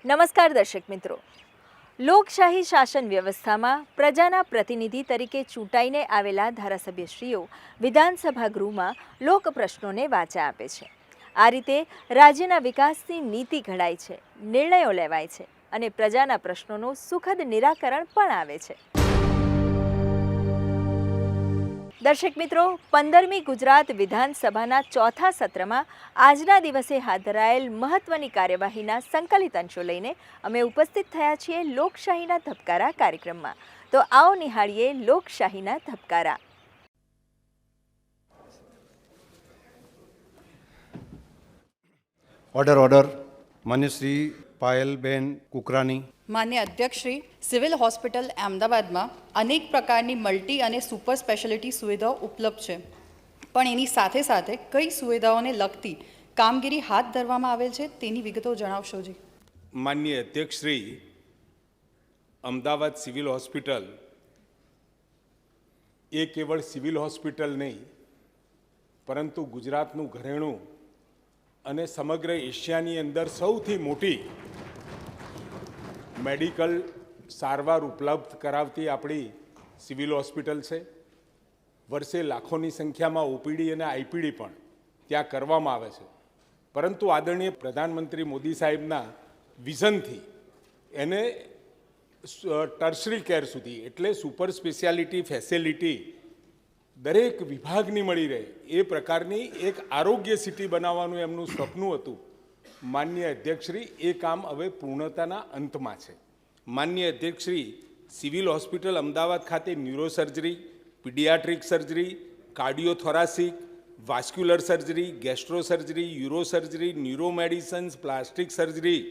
નમસ્કાર દર્શક મિત્રો, લોકશાહી શાસન વ્યવસ્થામાં પ્રજાના પ્રતિનિધિ તરીકે ચૂંટાઈને આવેલા ધારાસભ્યશ્રીઓ વિધાનસભા ગૃહમાં લોક પ્રશ્નોને વાચા આપે છે। આ રીતે રાજ્યના વિકાસની નીતિ ઘડાય છે, નિર્ણયો લેવાય છે અને પ્રજાના પ્રશ્નોનું સુખદ નિરાકરણ પણ આવે છે। દર્શક મિત્રો, 15મી ગુજરાત વિધાનસભાના ચોથા સત્રમાં આજના દિવસે હાથ ધરાયેલ મહત્વની કાર્યવાહીના સંકલિત અંશો લઈને અમે ઉપસ્થિત થયા છીએ લોકશાહીના ધબકારા કાર્યક્રમમાં। તો આવો નિહાળીએ લોકશાહીના ધબકારા। ઓર્ડર માન્ય શ્રી પાયલબેન કુકરાની। માન્ય અધ્યક્ષ શ્રી, સિવિલ હોસ્પિટલ અમદાવાદમાં અનેક પ્રકારની મલ્ટી અને સુપર સ્પેશિયાલિટી સુવિધાઓ ઉપલબ્ધ છે, પણ એની સાથે સાથે કઈ સુવિધાઓને લગતી કામગીરી હાથ ધરવામાં આવેલ છે તેની વિગતો જણાવશો જી। માન્ય અધ્યક્ષ શ્રી, અમદાવાદ સિવિલ હોસ્પિટલ એ કેવળ સિવિલ હોસ્પિટલ નહીં, પરંતુ ગુજરાતનું ઘરેણું અને સમગ્ર એશિયાની અંદર સૌથી મોટી મેડિકલ સારવાર ઉપલબ્ધ કરાવતી આપણી સિવિલ હોસ્પિટલ છે। વર્ષે લાખોની સંખ્યામાં ઓપીડી અને આઈપીડી પણ ત્યાં કરવામાં આવે છે, પરંતુ આદરણીય પ્રધાનમંત્રી મોદી સાહેબના વિઝનથી એને ટર્શરી કેર સુધી એટલે સુપર સ્પેશિયાલિટી ફેસિલિટી દરેક વિભાગની મળી રહે એ પ્રકારની એક આરોગ્ય સિટી બનાવવાનું એમનું સપનું હતું। માન્ય અધ્યક્ષશ્રી, એ કામ હવે પૂર્ણતાના અંતમાં છે। માન્ય અધ્યક્ષશ્રી, સિવિલ હોસ્પિટલ અમદાવાદ ખાતે neurosurgery, paediatric surgery, cardiothoracic, vascular surgery, gastrosurgery, urosurgery, neuromedicines, plastic surgery,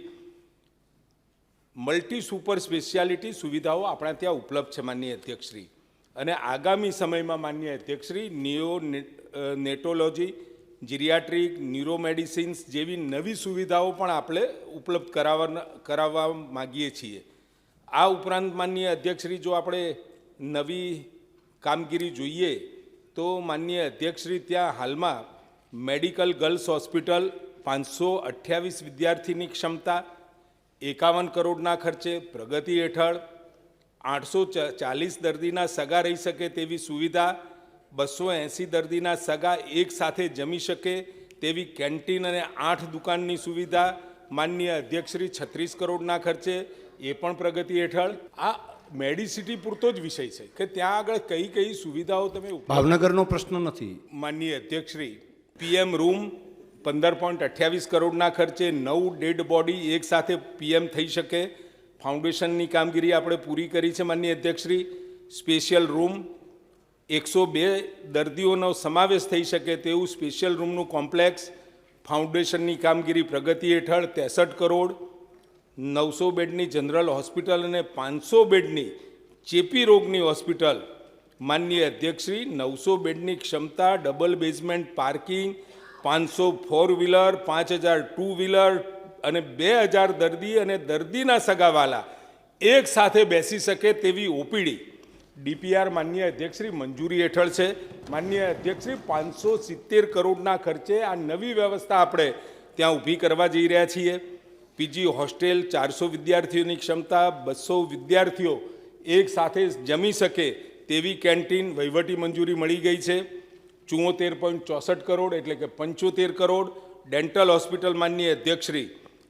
multi super speciality સુવિધાઓ આપણા ત્યાં ઉપલબ્ધ છે માન્ય અધ્યક્ષશ્રી। અને આગામી સમયમાં માન્ય અધ્યક્ષશ્રી નેટોલોજી, જીરિયાટ્રિક, ન્યુરોમેડિસિન્સ જેવી નવી સુવિધાઓ પણ આપણે ઉપલબ્ધ કરાવવા માગીએ છીએ। આ ઉપરાંત માન્ય અધ્યક્ષશ્રી, જો આપણે નવી કામગીરી જોઈએ તો માન્ય અધ્યક્ષશ્રી, ત્યાં હાલમાં મેડિકલ ગર્લ્સ હોસ્પિટલ 528 વિદ્યાર્થીની ક્ષમતા, 51 કરોડના ખર્ચે પ્રગતિ હેઠળ 840 દર્દીના સગા રહી શકે તેવી સુવિધા, 280 દર્દીના સગા એક સાથે જમી શકે તેવી કેન્ટીન અને 8 દુકાનની સુવિધા, માનનીય અધ્યક્ષશ્રી 36 કરોડના ખર્ચે એ પણ પ્રગતિ હેઠળ। આ મેડિસિટી પૂરતો જ વિષય છે કે ત્યાં આગળ કઈ કઈ સુવિધાઓ તમે ભાવનગરનો પ્રશ્ન નથી માનનીય અધ્યક્ષશ્રી। પીએમ રૂમ 15.28 કરોડના ખર્ચે 9 ડેડ બોડી એક સાથે પીએમ થઈ શકે, ફાઉન્ડેશનની કામગીરી આપણે પૂરી કરી છે માનનીય અધ્યક્ષશ્રી। સ્પેશિયલ રૂમ 102 દર્દીઓનો સમાવેશ થઈ શકે તેવું સ્પેશિયલ રૂમનું કોમ્પ્લેક્સ, ફાઉન્ડેશનની કામગીરી પ્રગતિ હેઠળ 63 કરોડ, 900 બેડની જનરલ હોસ્પિટલ અને 500 બેડની ચેપી રોગની હોસ્પિટલ, માનનીય અધ્યક્ષશ્રી 900 બેડની ક્ષમતા, double basement parking, 500 4 wheeler, 5000 2 wheeler અને 2000 દર્દી અને દર્દીના સગાવાલા એક સાથે બેસી શકે તેવી ઓપીડી ડીપીઆર માનનીય અધ્યક્ષશ્રી મંજૂરી હેઠળ છે। માનનીય અધ્યક્ષશ્રી, 570 કરોડના ખર્ચે આ નવી વ્યવસ્થા આપણે ત્યાં ઊભી કરવા જઈ રહ્યા છીએ। પીજી હોસ્ટેલ, 400 વિદ્યાર્થીઓની ક્ષમતા, 200 વિદ્યાર્થીઓ એક સાથે જમી શકે તેવી કેન્ટીન વહીવટી મંજૂરી મળી ગઈ છે। 74.64 કરોડ એટલે કે 75 કરોડ। ડેન્ટલ હોસ્પિટલ માનનીય અધ્યક્ષશ્રી,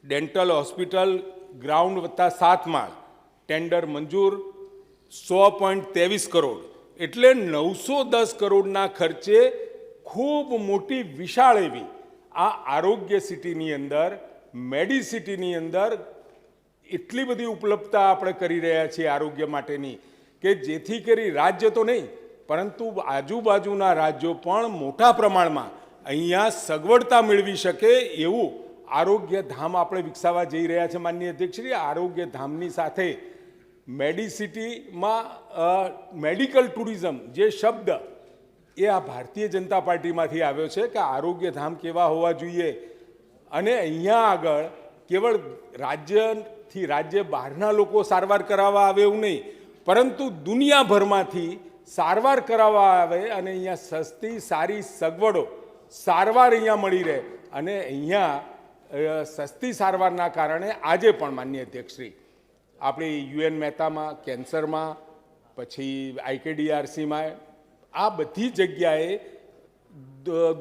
ડેન્ટલ હોસ્પિટલ ગ્રાઉન્ડ વત્તા 7 માળ ટેન્ડર મંજૂર, 100.23 કરોડ એટલે 910 કરોડના ખર્ચે ખૂબ મોટી વિશાળ એવી આ આરોગ્ય સિટીની અંદર, મેડિસિટીની અંદર એટલી બધી ઉપલબ્ધતા આપણે કરી રહ્યા છીએ આરોગ્ય માટેની કે જેથી કરી રાજ્ય તો નહીં પરંતુ આજુબાજુના રાજ્યો પણ મોટા પ્રમાણમાં અહીંયા સગવડતા મેળવી શકે એવું આરોગ્ય ધામ આપણે વિકસાવવા જઈ રહ્યા છે માનનીય અધ્યક્ષશ્રી। આરોગ્ય ધામની સાથે મેડિસિટીમાં મેડિકલ ટુરિઝમ જે શબ્દ એ આ ભારતીય જનતા પાર્ટીમાંથી આવ્યો છે કે આરોગ્ય ધામ કેવા હોવા જોઈએ અને અહીંયા આગળ કેવળ રાજ્ય બહારના લોકો સારવાર કરાવવા આવે એવું નહીં, પરંતુ દુનિયાભરમાંથી સારવાર કરાવવા આવે અને અહીંયા સસ્તી સારી સગવડો સારવાર અહીંયા મળી રહે અને અહીંયા સસ્તી સારવારના કારણે આજે પણ માનનીય અધ્યક્ષશ્રી આપણી યુએન મહેતામાં કેન્સરમાં પછી આઈકેડીઆરસીમાં આ બધી જગ્યાએ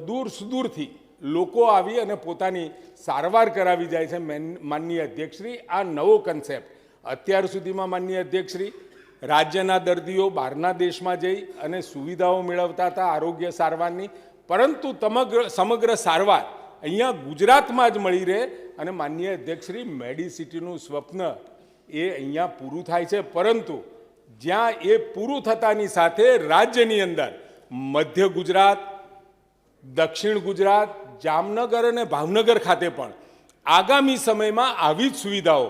દૂર સુદૂરથી લોકો આવી અને પોતાની સારવાર કરાવી જાય છે. માનનીય અધ્યક્ષશ્રી આ નવો કન્સેપ્ટ અત્યાર સુધીમાં માનનીય અધ્યક્ષશ્રી રાજ્યના દર્દીઓ બહારના દેશમાં જઈ અને સુવિધાઓ મેળવતા હતા આરોગ્ય સારવારની, પરંતુ સમગ્ર સારવાર અહીંયા ગુજરાતમાં જ મળી રહે અને માનનીય અધ્યક્ષશ્રી મેડિસિટીનું સ્વપ્ન એ અહીંયા પૂરું થાય છે. પરંતુ જ્યાં એ પૂરું થતાની સાથે રાજ્યની અંદર મધ્ય ગુજરાત, દક્ષિણ ગુજરાત, જામનગર અને ભાવનગર ખાતે પણ આગામી સમયમાં આવી જ સુવિધાઓ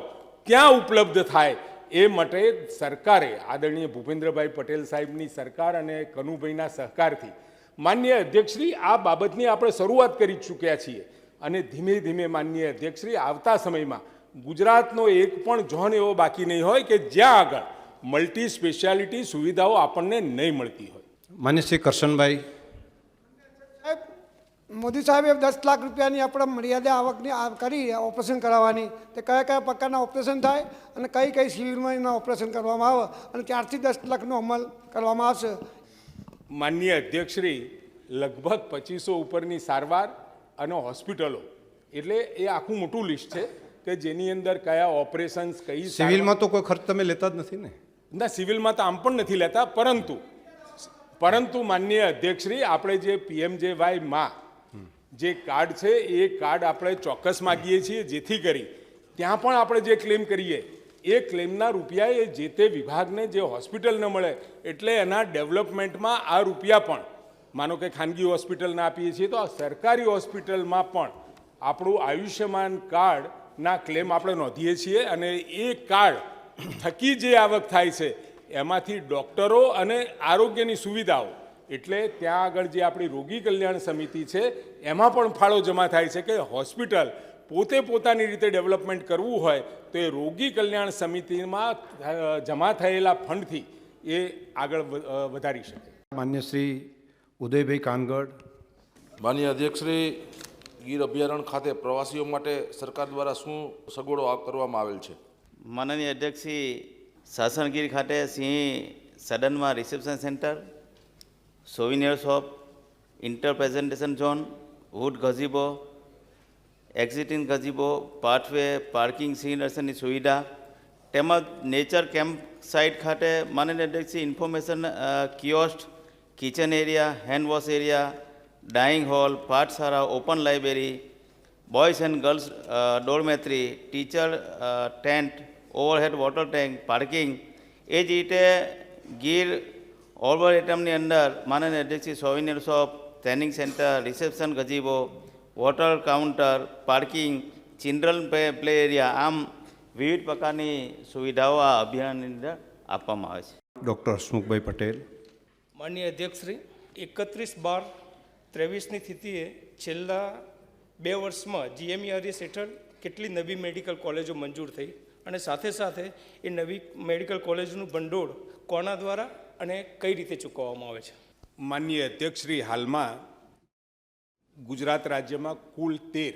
ક્યાં ઉપલબ્ધ થાય એ માટે સરકારે આદરણીય ભૂપેન્દ્રભાઈ પટેલ સાહેબની સરકાર અને કનુભાઈના સહકારથી માનનીય અધ્યક્ષશ્રી આ બાબતની આપણે શરૂઆત કરી ચૂક્યા છીએ અને ધીમે ધીમે માનનીય અધ્યક્ષશ્રી આવતા સમયમાં ગુજરાતનો એક પણ ઝોન એવો બાકી નહીં હોય કે જ્યાં આગળ મલ્ટી સ્પેશિયાલિટી સુવિધાઓ આપણને નહીં મળતી હોય. માન્ય શ્રી કરશનભાઈ. મોદી સાહેબે 10 લાખ રૂપિયાની આપણે મર્યાદા આવકની કરી ઓપરેશન કરાવવાની, તે કયા કયા પ્રકારના ઓપરેશન થાય અને કઈ કઈ સિવિલમાં એના ઓપરેશન કરવામાં આવે અને 4 થી 10 લાખનો અમલ કરવામાં આવશે. માનનીય અધ્યક્ષશ્રી લગભગ 2500 ઉપરની સારવાર અને હોસ્પિટલો એટલે એ આખું મોટું લિસ્ટ છે કે જેની અંદર કયા ઓપરેશન્સ કઈ સિવિલમાં તો કોઈ ખર્ચ તમે લેતા જ નથી ને? ના, સિવિલમાં તો આમ પણ નથી લેતા, પરંતુ માનનીય અધ્યક્ષશ્રી આપણે જે PMJY માં જે કાર્ડ છે એ કાર્ડ આપણે ચોક્કસ માગીએ છીએ જેથી કરી ત્યાં પણ આપણે જે ક્લેમ કરીએ એ ક્લેમના રૂપિયા એ જે તે વિભાગને જે હોસ્પિટલને મળે એટલે એના ડેવલપમેન્ટમાં આ રૂપિયા પણ માનો કે ખાનગી હોસ્પિટલને આપીએ છીએ તો આ સરકારી હોસ્પિટલમાં પણ આપણું આયુષ્યમાન કાર્ડના ક્લેમ આપણે નોંધીએ છીએ અને એ કાર્ડ થકી જે આવક થાય છે એમાંથી ડૉક્ટરો અને આરોગ્યની સુવિધાઓ એટલે ત્યાં આગળ જે આપણી રોગી કલ્યાણ સમિતિ છે એમાં પણ ફાળો જમા થાય છે કે હોસ્પિટલ પોતે પોતાની રીતે ડેવલપમેન્ટ કરવું હોય તો એ રોગી કલ્યાણ સમિતિમાં જમા થયેલા ફંડથી એ આગળ વધારી શકે. માન્ય શ્રી ઉદયભાઈ કાનગડ. માનનીય અધ્યક્ષશ્રી, ગીર અભયારણ્ય ખાતે પ્રવાસીઓ માટે સરકાર દ્વારા શું સગવડો કરવામાં આવેલ છે? માનનીય અધ્યક્ષશ્રી, સાસણગીર ખાતે સિંહ સદનમાં reception centre, souvenir shop, inter presentation zone, wood gazebo, exiting gazebo, pathway, parking, સિંહ દર્શનની સુવિધા તેમજ નેચર કેમ્પ સાઇટ ખાતે માનનીય અધ્યક્ષશ્રી information kiosk, kitchen area, hand wash area, dining hall, પાઠશાળા, open library, boys and girls dormitory, teacher tent, overhead water tank, parking. એ જ રીતે ગીર ઓર્બોરેટમની અંદર માનનીય અધ્યક્ષશ્રી souvenir shop, training centre, reception gazebo, water counter, parking, children play area, આમ વિવિધ પ્રકારની સુવિધાઓ આ અભિયાનની અંદર આપવામાં આવે છે. ડૉક્ટર હસમુખભાઈ પટેલ. માનનીય અધ્યક્ષશ્રી, 31/12/23ની સ્થિતિએ છેલ્લા 2 વર્ષમાં GMERS હેઠળ કેટલી નવી મેડિકલ કોલેજો મંજૂર થઈ અને સાથે સાથે એ નવી મેડિકલ કોલેજનું ભંડોળ કોના દ્વારા અને કઈ રીતે ચૂકવવામાં આવે છે? માનનીય અધ્યક્ષશ્રી, હાલમાં ગુજરાત રાજ્યમાં કુલ 13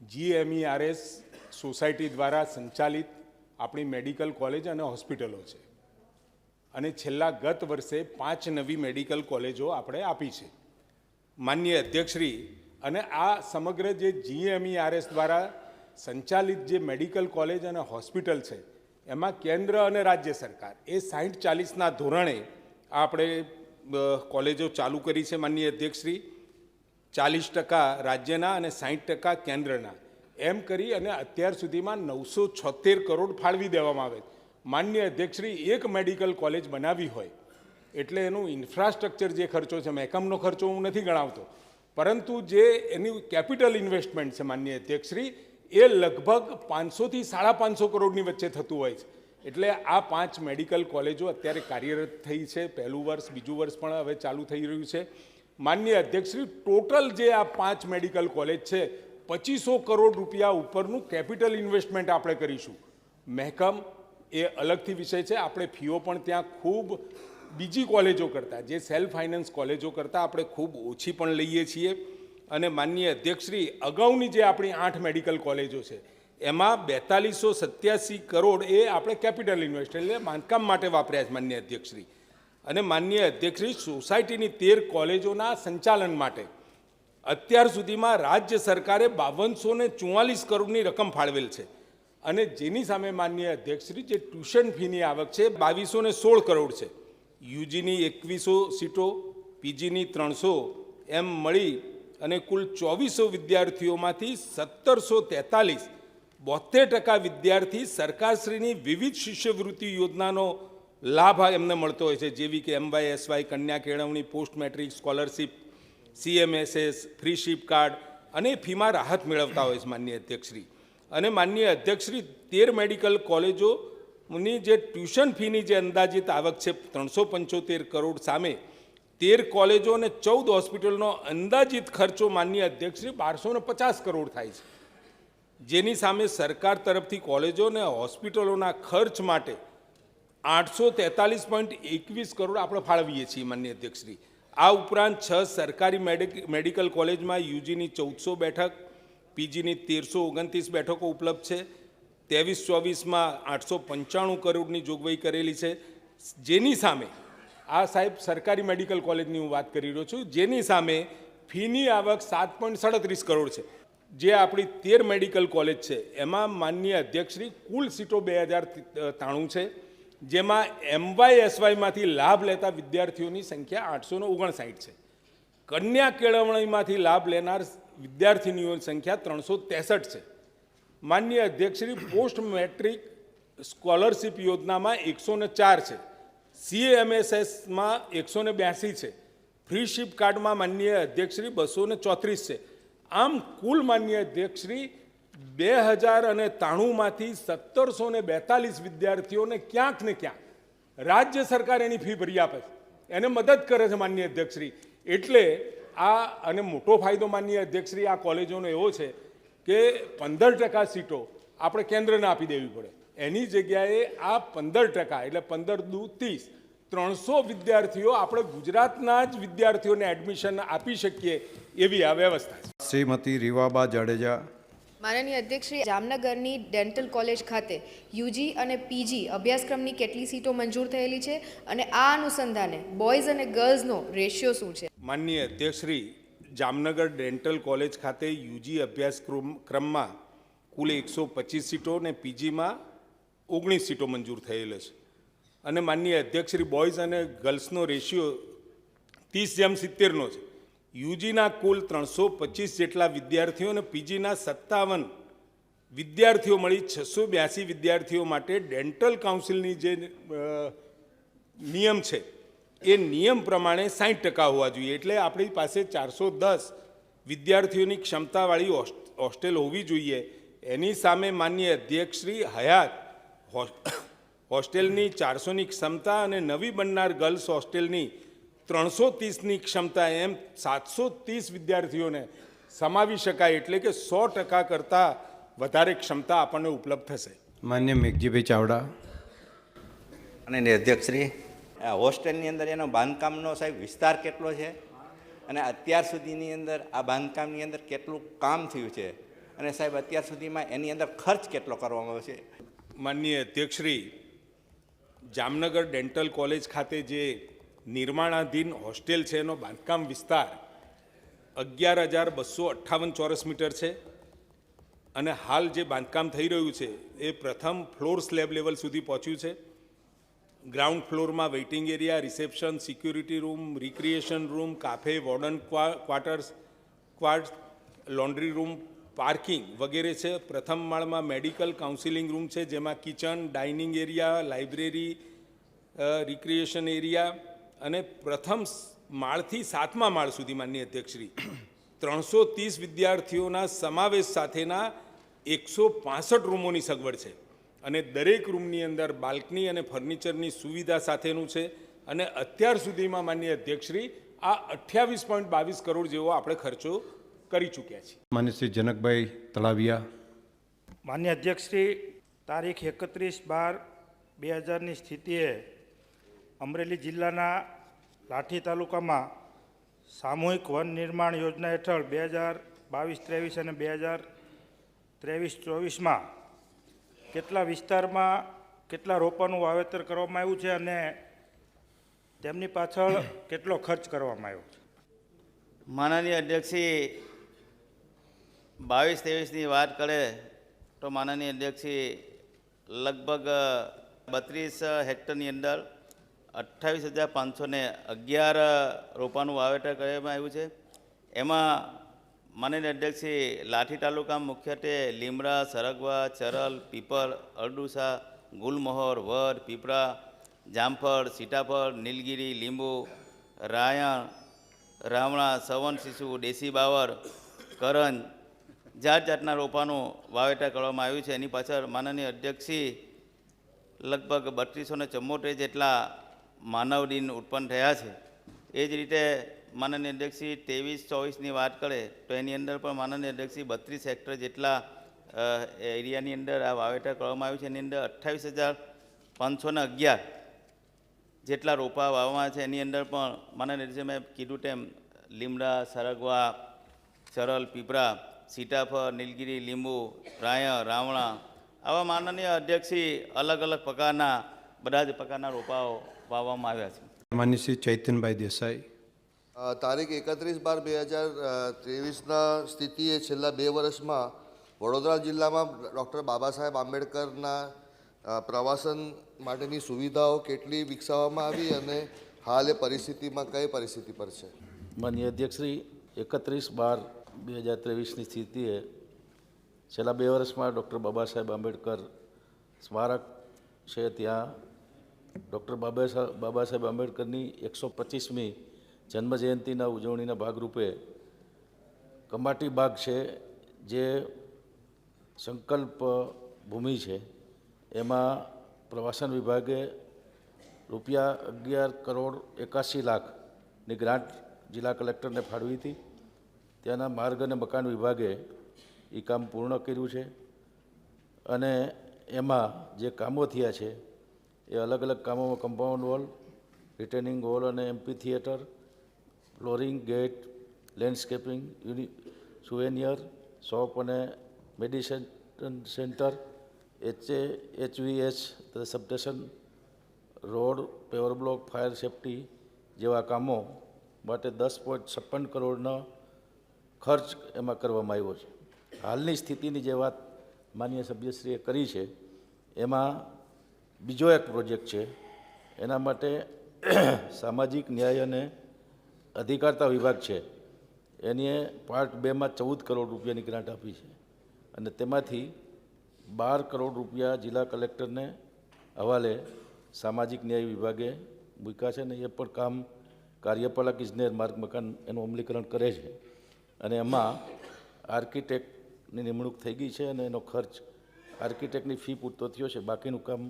GMERS સોસાયટી દ્વારા સંચાલિત આપણી મેડિકલ કોલેજ અને હોસ્પિટલો છે અને છેલ્લા ગત વર્ષે 5 નવી મેડિકલ કોલેજો આપણે આપી છે. માનનીય અધ્યક્ષશ્રી, અને આ સમગ્ર જે GMERS દ્વારા સંચાલિત જે મેડિકલ કોલેજ અને હોસ્પિટલ છે એમાં કેન્દ્ર અને રાજ્ય સરકાર એ 60-40ના ધોરણે આપણે કોલેજો ચાલુ કરી છે. માનનીય અધ્યક્ષશ્રી, 40% રાજ્યના અને 60% કેન્દ્રના એમ કરી અને અત્યાર સુધીમાં 976 કરોડ ફાળવી દેવામાં આવે. માનનીય અધ્યક્ષશ્રી, એક મેડિકલ કોલેજ બનાવી હોય એટલે એનું ઇન્ફ્રાસ્ટ્રક્ચર જે ખર્ચો છે, મહેકમનો ખર્ચો હું નથી ગણાવતો, પરંતુ જે એની કેપિટલ ઇન્વેસ્ટમેન્ટ છે માનનીય અધ્યક્ષશ્રી એ લગભગ 500 થી 550 કરોડની વચ્ચે થતું હોય છે. એટલે આ 5 મેડિકલ કોલેજો અત્યારે કાર્યરત થઈ છે. પહેલું વર્ષ, બીજું વર્ષ પણ હવે ચાલુ થઈ રહ્યું છે. માનનીય અધ્યક્ષશ્રી, ટોટલ જે આ 5 મેડિકલ કોલેજ છે 2500 કરોડ રૂપિયા ઉપરનું કેપિટલ ઇન્વેસ્ટમેન્ટ આપણે કરીશું. મહેકમ એ અલગથી વિષય છે. આપણે ફીઓ પણ ત્યાં ખૂબ બીજી કોલેજો કરતાં, જે સેલ્ફ ફાઇનાન્સ કોલેજો કરતાં આપણે ખૂબ ઓછી પણ લઈએ છીએ અને માનનીય અધ્યક્ષશ્રી, અગાઉની જે આપણી 8 મેડિકલ કોલેજો છે એમાં 4287 કરોડ એ આપણે કેપિટલ ઇન્વેસ્ટ એટલે બાંધકામ માટે વાપર્યા છે માનનીય અધ્યક્ષશ્રી. અને માનનીય અધ્યક્ષશ્રી, સોસાયટીની 13 કોલેજોના સંચાલન માટે અત્યાર સુધીમાં રાજ્ય સરકારે 5244 કરોડની રકમ ફાળવેલ છે. અને જેની સામે માનનીય અધ્યક્ષશ્રી, જે ટ્યુશન ફીની આવક છે 2216 કરોડ છે. યુજીની 2100 સીટો, પીજીની 300 એમ મળી અને કુલ 2400 વિદ્યાર્થીઓમાંથી 1743 72% વિદ્યાર્થી સરકારશ્રીની વિવિધ શિષ્યવૃત્તિ યોજનાનો લાભ એમને મળતો હોય છે, જેવી કે MYSY, કન્યા કેળવણી, post metric scholarship, CMSS, free ship card અને ફીમાં રાહત મેળવતા હોય છે માનનીય અધ્યક્ષશ્રી. અને માનનીય અધ્યક્ષશ્રી, 13 મેડિકલ કોલેજોની જે ટ્યુશન ફીની જે અંદાજિત આવક છે 375 કરોડ સામે 13 કોલેજો અને 14 હોસ્પિટલનો અંદાજિત ખર્ચો માનનીય અધ્યક્ષશ્રી 1250 કરોડ થાય છે. જેની સામે સરકાર તરફથી કોલેજો અને હોસ્પિટલોના ખર્ચ માટે 843.21 કરોડ આપણે ફાળવીએ છીએ માનનીય અધ્યક્ષશ્રી. આ ઉપરાંત 6 સરકારી મેડિકલ કોલેજમાં યુજીની 1400 બેઠક, પીજીની 1329 બેઠકો ઉપલબ્ધ છે. 23-24માં 895 કરોડની જોગવાઈ કરેલી છે. જેની સામે આ સાહેબ સરકારી મેડિકલ કોલેજની હું વાત કરી રહ્યો છું, જેની સામે ફીની આવક 7.37 કરોડ છે. જે આપણી 13 મેડિકલ કોલેજ છે એમાં માનનીય અધ્યક્ષશ્રી કુલ સીટો 2093 છે, જેમાં MYSYમાંથી લાભ લેતા વિદ્યાર્થીઓની સંખ્યા 859 છે. કન્યા કેળવણીમાંથી લાભ લેનાર વિદ્યાર્થીનીઓની સંખ્યા 363 છે. માનનીય અધ્યક્ષશ્રી, પોસ્ટ મેટ્રિક સ્કોલરશીપ યોજનામાં 104 છે, CMSSમાં 182 છે, ફ્રી શિપ કાર્ડમાં માનનીય અધ્યક્ષશ્રી 234 છે. આમ કુલ માનનીય અધ્યક્ષશ્રી 2093માંથી 1742 વિદ્યાર્થીઓને ક્યાંક ને ક્યાંક રાજ્ય સરકાર એની ફી ભરી આપે છે, એને મદદ કરે છે માનનીય અધ્યક્ષશ્રી. એટલે આ અને મોટો ફાયદો માનનીય અધ્યક્ષશ્રી આ કોલેજોનો એવો છે કે 15% સીટો આપણે કેન્દ્રને આપી દેવી પડે, એની જગ્યાએ આ 15% એટલે 15 દુ 30 300 વિદ્યાર્થીઓ આપણે ગુજરાતના જ વિદ્યાર્થીઓને એડમિશન આપી શકીએ એવી આ વ્યવસ્થા છે. શ્રીમતી રીવાબા જાડેજા. માનનીય અધ્યક્ષશ્રી, જામનગરની ડેન્ટલ કોલેજ ખાતે યુજી અને પીજી અભ્યાસક્રમની કેટલી સીટો મંજૂર થયેલી છે અને આ અનુસંધાને બોયઝ અને ગર્લ્સનો રેશિયો શું છે? માનનીય અધ્યક્ષશ્રી, જામનગર ડેન્ટલ કોલેજ ખાતે યુજી અભ્યાસક્રમમાં કુલ 125 સીટો અને પીજીમાં 19 સીટો મંજૂર થયેલ છે. અને માનનીય અધ્યક્ષશ્રી, બોયઝ અને ગર્લ્સનો રેશિયો 30:70નો છે. યુજીના કુલ 325 જેટલા વિદ્યાર્થીઓ અને પીજીના 57 વિદ્યાર્થીઓ મળી 682 વિદ્યાર્થીઓ માટે ડેન્ટલ કાઉન્સિલની જે નિયમ છે એ નિયમ પ્રમાણે 60% હોવા જોઈએ. એટલે આપણી પાસે 410 વિદ્યાર્થીઓની ક્ષમતાવાળી હોસ્ટેલ હોવી જોઈએ. એની સામે માનનીય અધ્યક્ષશ્રી, હયાત હોસ્ટેલની 400ની ક્ષમતા અને નવી બનનાર ગર્લ્સ હોસ્ટેલની 330ની ક્ષમતા એમ 730 વિદ્યાર્થીઓને સમાવી શકાય, એટલે કે 100% કરતાં વધારે ક્ષમતા આપણને ઉપલબ્ધ થશે. માન્ય મેઘજીભાઈ ચાવડા. અને અધ્યક્ષશ્રી, હોસ્ટેલની અંદર એનો બાંધકામનો સાહેબ વિસ્તાર કેટલો છે અને અત્યાર સુધીની અંદર આ બાંધકામની અંદર કેટલું કામ થયું છે અને સાહેબ અત્યાર સુધીમાં એની અંદર ખર્ચ કેટલો કરવામાં આવ્યો છે? માનનીય અધ્યક્ષશ્રી, જામનગર ડેન્ટલ કોલેજ ખાતે જે નિર્માણાધીન હોસ્ટેલ છે એનો બાંધકામ વિસ્તાર 11,258 ચોરસ મીટર છે. અને હાલ જે બાંધકામ થઈ રહ્યું છે એ પ્રથમ ફ્લોર સ્લેબ લેવલ સુધી પહોંચ્યું છે. ગ્રાઉન્ડ ફ્લોરમાં waiting area, reception, security room, recreation room, cafe, warden quarters, laundry room, parking વગેરે છે. પ્રથમ માળમાં મેડિકલ કાઉન્સિલિંગ રૂમ છે, જેમાં kitchen, dining area, library, recreation area અને પ્રથમ માળથી 7મા માળ સુધી માનનીય અધ્યક્ષશ્રી 330 વિદ્યાર્થીઓના સમાવેશ સાથેના 165 રૂમોની સગવડ છે. અને દરેક રૂમની અંદર બાલ્કની અને ફર્નિચરની સુવિધા સાથેનું છે. અને અત્યાર સુધીમાં માનનીય અધ્યક્ષશ્રી આ 28.22 કરોડ જેવો આપણે ખર્ચો કરી ચૂક્યા છીએ. માન્ય શ્રી જનકભાઈ તળાવિયા. માન્ય અધ્યક્ષશ્રી, તારીખ 31/12/2000ની સ્થિતિએ અમરેલી જિલ્લાના લાઠી તાલુકામાં સામૂહિક વન નિર્માણ યોજના હેઠળ 2022-23 અને 2023-24માં કેટલા વિસ્તારમાં કેટલા રોપાનું વાવેતર કરવામાં આવ્યું છે અને તેમની પાછળ કેટલો ખર્ચ કરવામાં આવ્યો છે? માનનીય અધ્યક્ષશ્રી 22-23ની વાત કરે તો માનનીય અધ્યક્ષશ્રી લગભગ 32 હેક્ટરની અંદર 28,511 રોપાનું વાવેતર કરવામાં આવ્યું છે. એમાં માનનીય અધ્યક્ષશ્રી લાઠી તાલુકામાં મુખ્યત્વે લીમડા, સરગવા, ચરલ, પીપર, અરડુસા, ગુલમહોર, વડ, પીપળા, જામફળ, સીતાફળ, નીલગીરી, લીંબુ, રાયણ, રામણા, સવન શિશુ, દેશી બાવર, કરંજ જાત જાતના રોપાનું વાવેતર કરવામાં આવ્યું છે. એની પાછળ માનનીય અધ્યક્ષશ્રી લગભગ 3274 જેટલા માનવ દિન ઉત્પન્ન થયા છે. એ જ રીતે માનનીય અધ્યક્ષશ્રી 23-24ની વાત કરે તો એની અંદર પણ માનનીય અધ્યક્ષશ્રી 32 હેક્ટર જેટલા એરિયાની અંદર આ વાવેતર કરવામાં આવ્યું છે. એની અંદર 28,511 જેટલા રોપા વાવવામાં છે. એની અંદર પણ માનનીય અધ્યક્ષે મેં કીધું તેમ લીમડા, સરગવા, ચરલ, પીપળા, સીતાફળ, નીલગીરી, લીંબુ, રાયણ, રાવણા આવા માનનીય અધ્યક્ષશ્રી અલગ અલગ પ્રકારના બધા જ પ્રકારના રોપાઓ વાવવામાં આવ્યા છે. માન્ય શ્રી ચૈતનભાઈ દેસાઈ. તારીખ 31/12/2023ના સ્થિતિએ છેલ્લા 2 વર્ષમાં વડોદરા જિલ્લામાં ડૉક્ટર બાબા સાહેબ આંબેડકરના પ્રવાસન માટેની સુવિધાઓ કેટલી વિકસાવવામાં આવી અને હાલ એ પરિસ્થિતિમાં કઈ પરિસ્થિતિ પર છે? માનનીય અધ્યક્ષશ્રી 31/12/2023ની સ્થિતિએ છેલ્લા 2 વર્ષમાં ડૉક્ટર બાબા સાહેબ આંબેડકર સ્મારક છે ત્યાં ડૉક્ટર બાબા સાહેબ આંબેડકરની 125મી જન્મજયંતિના ઉજવણીના ભાગરૂપે કમાટી બાગ છે જે સંકલ્પ ભૂમિ છે એમાં પ્રવાસન વિભાગે ₹11,81,00,000ની ગ્રાન્ટ જિલ્લા કલેક્ટરને ફાળવી હતી. ત્યાંના માર્ગ અને મકાન વિભાગે એ કામ પૂર્ણ કર્યું છે અને એમાં જે કામો થયા છે એ અલગ અલગ કામોમાં કમ્પાઉન્ડ વોલ, રિટેનિંગ વોલ અને amphitheatre, flooring, gate, landscaping, souvenir shop અને medicine centre, HVH substation, road, paver block, fire safety જેવા કામો માટે 10.56 કરોડનો ખર્ચ એમાં કરવામાં આવ્યો છે. હાલની સ્થિતિની જે વાત માનનીય સભ્યશ્રીએ કરી છે એમાં બીજો એક પ્રોજેક્ટ છે. એના માટે સામાજિક ન્યાય અને અધિકારતા વિભાગ છે એની પાર્ટ 2માં 14 કરોડ રૂપિયાની ગ્રાન્ટ આપી છે અને તેમાંથી 12 કરોડ રૂપિયા જિલ્લા કલેક્ટરને હવાલે સામાજિક ન્યાય વિભાગે મૂક્યા છે અને એ પણ કામ કાર્યપાલક ઇજનેર માર્ગ મકાન એનું અમલીકરણ કરે છે અને એમાં આર્કિટેક્ટની નિમણૂક થઈ ગઈ છે અને એનો ખર્ચ આર્કિટેક્ટની ફી પૂરતો થયો છે. બાકીનું કામ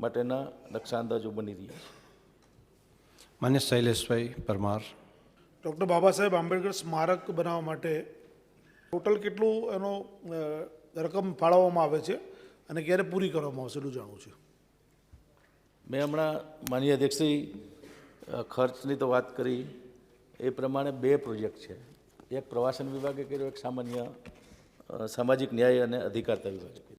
માટેના નકશા અંદાજો બની રહ્યા છે. માન્ય શૈલેષભાઈ પરમાર. ડૉક્ટર બાબા સાહેબ આંબેડકર સ્મારક બનાવવા માટે ટોટલ કેટલું એનો રકમ ફાળવવામાં આવે છે અને ક્યારે પૂરી કરવામાં આવશે એટલું જાણવું છે? મેં હમણાં માનનીય અધ્યક્ષશ્રી ખર્ચની તો વાત કરી એ પ્રમાણે 2 પ્રોજેક્ટ છે. એક પ્રવાસન વિભાગે કર્યો, એક સામાજિક ન્યાય અને અધિકારતા વિભાગે કર્યો.